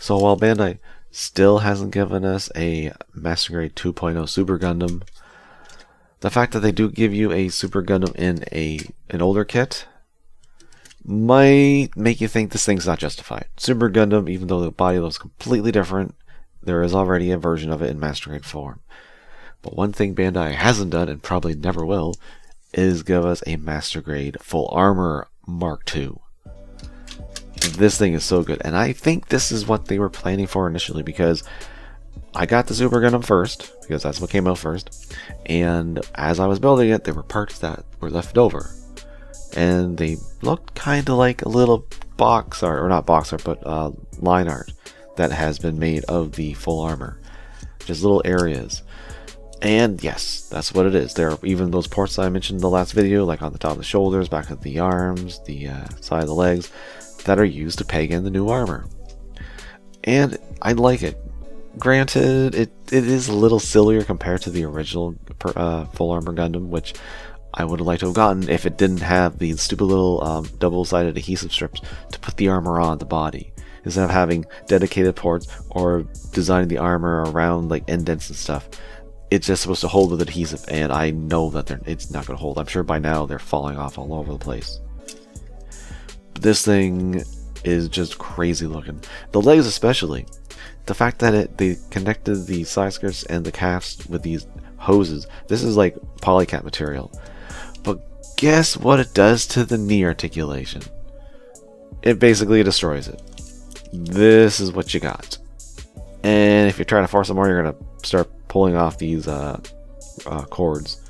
So while Bandai still hasn't given us a Master Grade 2.0 Super Gundam, the fact that they do give you a Super Gundam in an older kit might make you think this thing's not justified. Super Gundam, even though the body looks completely different, there is already a version of it in Master Grade form. But one thing Bandai hasn't done, and probably never will, is give us a Master Grade Full Armor Mark II. This thing is so good, and I think this is what they were planning for initially, because I got the Super Gundam first, because that's what came out first, and as I was building it, there were parts that were left over. And they looked kind of like a little box art, or not box art, but line art that has been made of the full armor. Just little areas. And yes, that's what it is. There are even those parts that I mentioned in the last video, like on the top of the shoulders, back of the arms, the side of the legs, that are used to peg in the new armor. And I like it. Granted, it is a little sillier compared to the original full armor Gundam, which I would have liked to have gotten if it didn't have these stupid little double-sided adhesive strips to put the armor on the body, instead of having dedicated ports or designing the armor around like indents and stuff. It's just supposed to hold with adhesive, and I know that it's not going to hold. I'm sure by now they're falling off all over the place. But this thing is just crazy looking. The legs especially. The fact that they connected the side skirts and the calves with these hoses. This is like polycat material. But guess what it does to the knee articulation? It basically destroys it. This is what you got. And if you're trying to force it more, you're going to start pulling off these cords.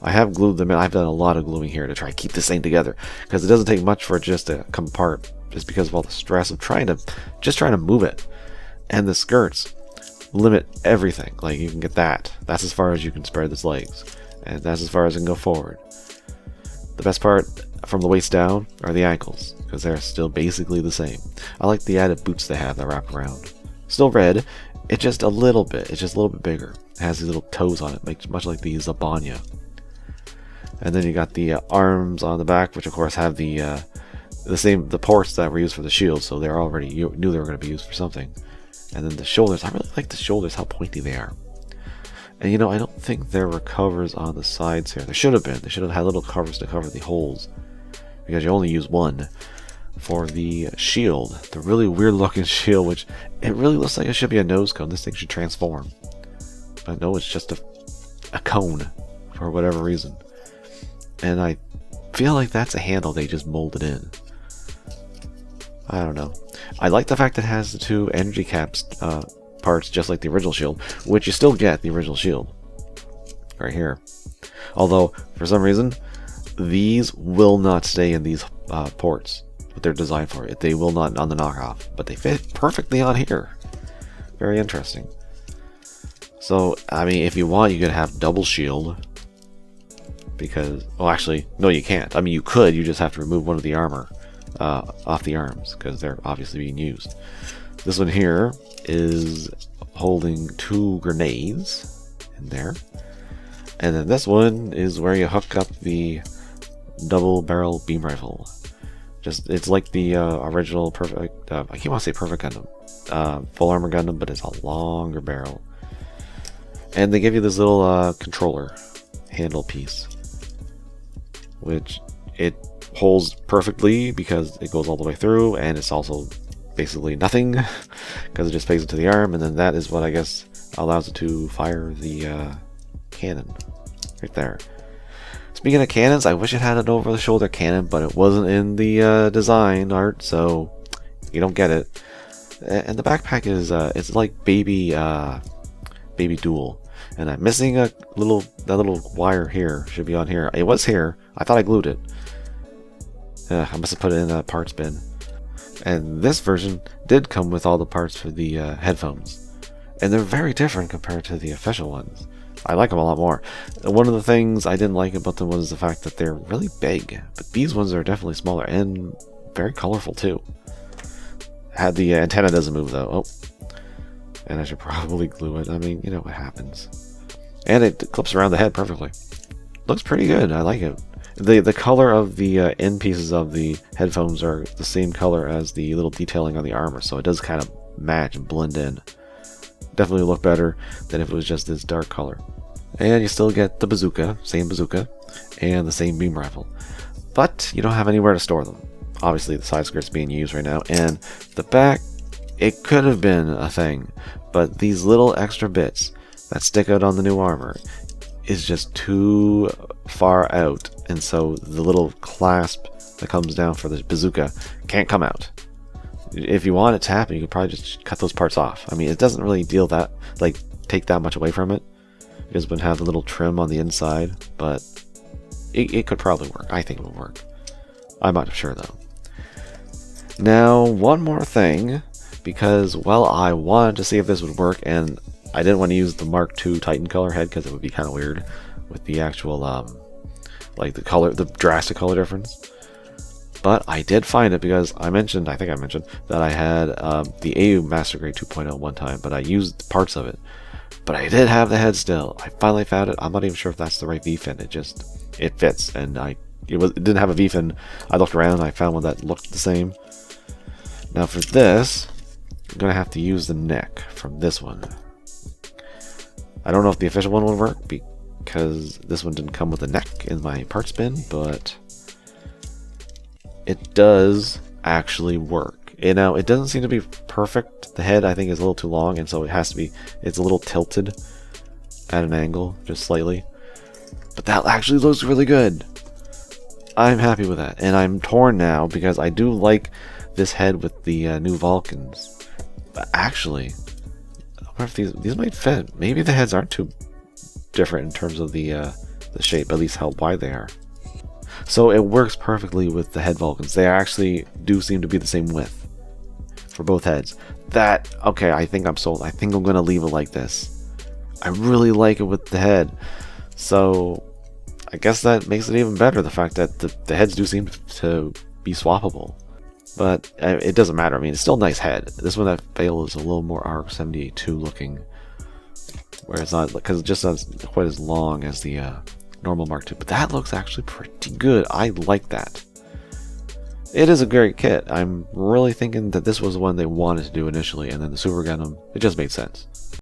I have glued them in. I've done a lot of gluing here to try to keep this thing together, because it doesn't take much for it just to come apart, just because of all the stress of trying to move it. And the skirts limit everything. Like, you can get that. That's as far as you can spread its legs, and that's as far as it can go forward. The best part from the waist down are the ankles, because they're still basically the same. I like the added boots they have that wrap around. Still red. It's just a little bit. It's just a little bit bigger. It has these little toes on it, much like the Zabanya. And then you got the arms on the back, which of course have the ports that were used for the shield, so they're already, you knew they were going to be used for something. And then the shoulders. I really like the shoulders, how pointy they are. And you know, I don't think there were covers on the sides here. There should have been. They should have had little covers to cover the holes, because you only use one. For the shield, the really weird looking shield, which it really looks like it should be a nose cone. This thing should transform, but no, it's just a cone for whatever reason. And I feel like that's a handle they just molded in. I don't know. I like the fact that it has the two energy caps parts, just like the original shield, which you still get the original shield right here. Although for some reason these will not stay in these ports. What they're designed for. They will not on the knockoff, but they fit perfectly on here. Very interesting. So, I mean, if you want, you could have double shield, because, well, actually, no, you can't. I mean, you could. You just have to remove one of the armor off the arms, because they're obviously being used. This one here is holding 2 grenades in there, and then this one is where you hook up the double barrel beam rifle. It's like the original perfect, I can't want to say perfect Gundam, full armor Gundam, but it's a longer barrel. And they give you this little controller handle piece, which it holds perfectly because it goes all the way through, and it's also basically nothing because it just pegs it to the arm, and then that is what I guess allows it to fire the cannon right there. Speaking of cannons, I wish it had an over-the-shoulder cannon, but it wasn't in the design art, so you don't get it. And the backpack is it's like baby dual, and I'm missing that little wire here. Should be on here. It was here. I thought I glued it. I must have put it in a parts bin. And this version did come with all the parts for the headphones, and they're very different compared to the official ones. I like them a lot more. One of the things I didn't like about them was the fact that they're really big, but these ones are definitely smaller and very colorful too. The antenna doesn't move though. Oh, and I should probably glue it. I mean, you know what happens. And it clips around the head perfectly. Looks pretty good. I like it. The color of the end pieces of the headphones are the same color as the little detailing on the armor, so it does kind of match and blend in. Definitely look better than if it was just this dark color. And you still get the bazooka, same bazooka, and the same beam rifle. But you don't have anywhere to store them. Obviously the side skirt's being used right now, and the back, it could have been a thing, but these little extra bits that stick out on the new armor is just too far out, and so the little clasp that comes down for the bazooka can't come out. If you want it to happen, you could probably just cut those parts off. I mean, it doesn't really deal that, like, take that much away from it. It just would have a little trim on the inside, but it could probably work. I think it would work. I'm not sure though. Now, one more thing, because, well, I wanted to see if this would work, and I didn't want to use the Mark II Titan color head because it would be kind of weird with the actual, like the color, the drastic color difference. But I did find it because I think I mentioned that I had the AU Master Grade 2.0 one time, but I used parts of it. But I did have the head still. I finally found it. I'm not even sure if that's the right V-fin. It fits, and it didn't have a V-fin. I looked around and I found one that looked the same. Now for this, I'm gonna have to use the neck from this one. I don't know if the official one would work because this one didn't come with a neck in my parts bin, but it does actually work. Now, it doesn't seem to be perfect. The head, I think, is a little too long, and so it's a little tilted at an angle, just slightly. But that actually looks really good. I'm happy with that, and I'm torn now because I do like this head with the new Vulcans. But actually, I wonder if these might fit. Maybe the heads aren't too different in terms of the shape, at least how wide they are. So it works perfectly with the head Vulcans. They actually do seem to be the same width for both heads. Okay, I think I'm sold. I think I'm gonna leave it like this. I really like it with the head. So I guess that makes it even better, the fact that the heads do seem to be swappable. But it doesn't matter. I mean, it's still a nice head. This one that failed is a little more RX-78-2 looking, where it's not, because it just not quite as long as the normal Mark II. But that looks actually pretty good. I like that. It is a great kit. I'm really thinking that this was the one they wanted to do initially, and then the Super Gundam, it just made sense.